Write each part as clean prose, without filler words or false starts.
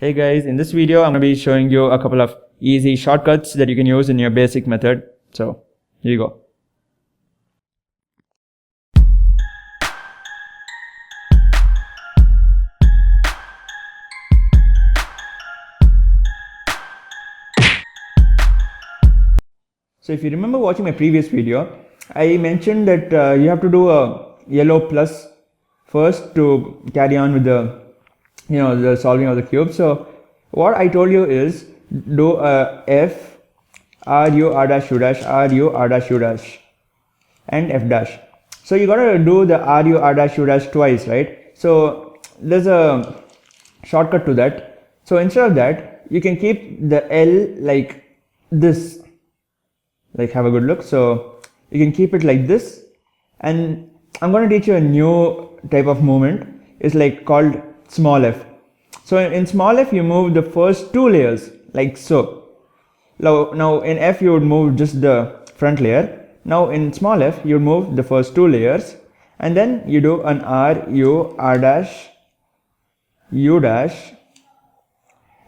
Hey guys, in this video I'm going to be showing you a couple of easy shortcuts that you can use in your basic method. So here you go. So if you remember watching my previous video, I mentioned that you have to do a yellow plus first to carry on with the solving of the cube. So what I told you is do a f r u r dash u dash r u r dash u dash and f dash. So you gotta do the r u r dash u dash twice, right? So there's a shortcut to that. So instead of that, you can keep the L like this. Like, have a good look. So you can keep it like this, and I'm going to teach you a new type of movement. It's like called small f. So in small f you move the first two layers like so. Now in f you would move just the front layer. Now in small f you move the first two layers, and then you do an r u r dash u dash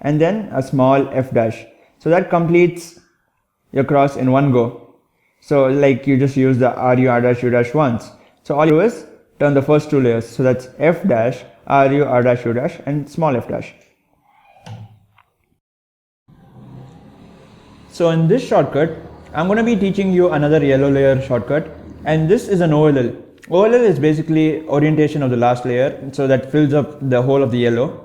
and then a small f dash. So that completes your cross in one go. So like you just use the r u r dash u dash once. So all you do is turn the first two layers. So that's f dash r u r dash u dash and small f dash. So in this shortcut I'm going to be teaching you another yellow layer shortcut, and this is an OLL. OLL is basically orientation of the last layer, so that fills up the whole of the yellow.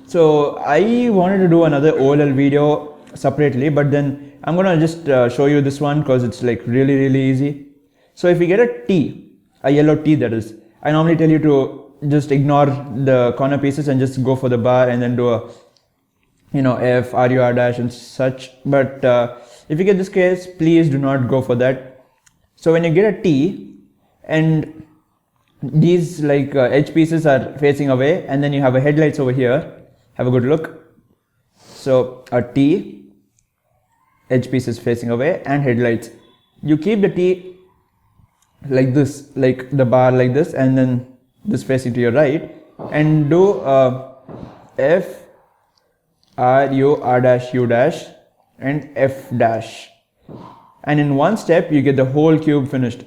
So I wanted to do another OLL video separately, but then I'm gonna just show you this one because it's like really easy. So if you get a T, a yellow T that is, I normally tell you to just ignore the corner pieces and just go for the bar and then do a F, R, U, R dash and such. But if you get this case, please do not go for that. So when you get a T and these like edge pieces are facing away, and then you have a headlights over here, have a good look. So a T, edge pieces facing away and headlights. You keep the T like this, like the bar like this, and then this facing to your right, and do F, R, U, R dash, U dash and F dash, and in one step you get the whole cube finished.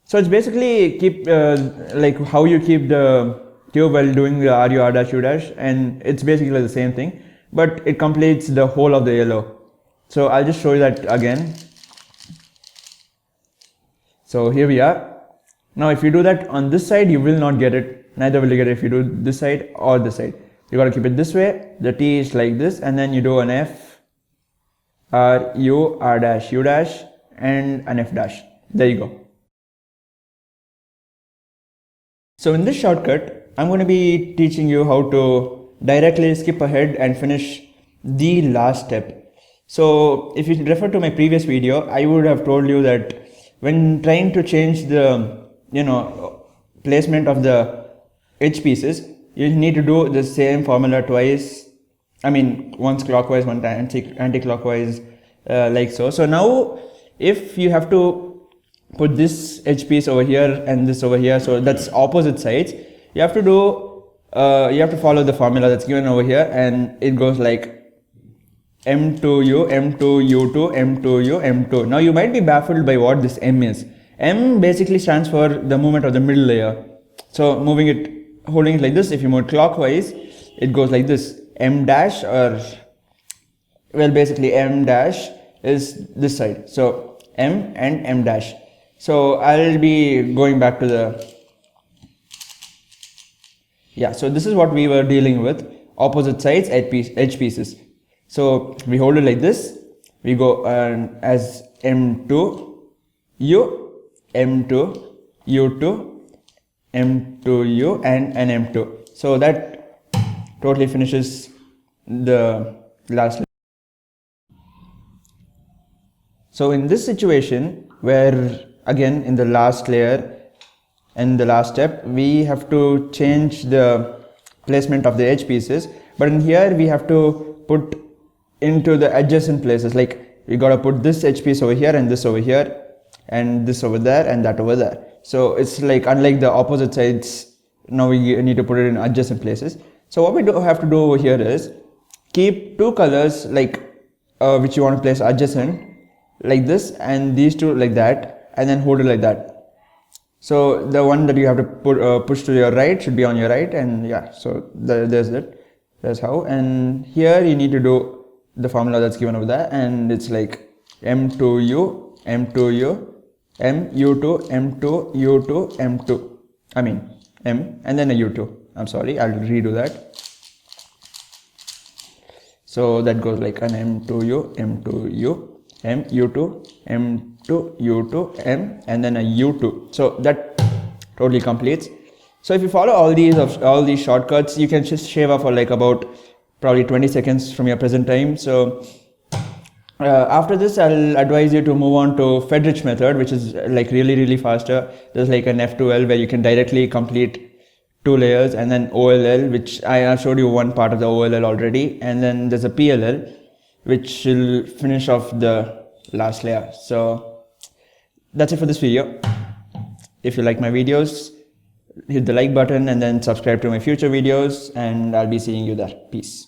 So it's basically keep like how you keep the cube while doing the R, U, R dash, U dash, and it's basically the same thing, but it completes the whole of the yellow. So I'll just show you that again. So here we are. Now if you do that on this side, you will not get it. Neither will you get it if you do this side or this side. You got to keep it this way. The T is like this, and then you do an F, R, U, R dash, U dash and an F dash. There you go. So in this shortcut, I'm going to be teaching you how to directly skip ahead and finish the last step. So if you refer to my previous video, I would have told you that when trying to change the placement of the edge pieces, you need to do the same formula twice. I mean, once clockwise, one time anti-clockwise, like so. So now if you have to put this edge piece over here and this over here, so that's opposite sides, you have to do you have to follow the formula that's given over here, and it goes like M2U, M2U2, M2U, M2. Now you might be baffled by what this M is. M basically stands for the movement of the middle layer. So moving it, holding it like this, if you move clockwise, it goes like this. M dash, or well, basically M dash is this side. So M and M dash. So I'll be going back to the, yeah, so this is what we were dealing with, opposite sides, edge pieces. So we hold it like this, we go as M2, U, M2, U2, M2U and an M2. So that totally finishes the last layer. So in this situation, where again in the last layer and the last step, we have to change the placement of the edge pieces, but in here we have to put into the adjacent places, like we got to put this edge piece over here and this over here and this over there and that over there. So it's like unlike the opposite sides, now we need to put it in adjacent places. So what we have to do over here is keep two colors like which you want to place adjacent like this, and these two like that, and then hold it like that. So the one that you have to push to your right should be on your right, and yeah, so there's it. That's how. And here you need to do the formula that's given over there, and it's like M2U, M2U, MU2, M2, U2, M2. I mean M and then a U2. I'm sorry, I'll redo that. So that goes like an M2U, M2U, M, U2, M2, U2, M, and then a U2. So that totally completes. So if you follow all these shortcuts, you can just shave off for like about probably 20 seconds from your present time. So after this, I'll advise you to move on to Fedrich method, which is like really faster. There's like an F2L where you can directly complete 2 layers, and then OLL, which I have showed you one part of the OLL already, and then there's a PLL, which will finish off the last layer. So that's it for this video. If you like my videos, hit the like button and then subscribe to my future videos, and I'll be seeing you there. Peace.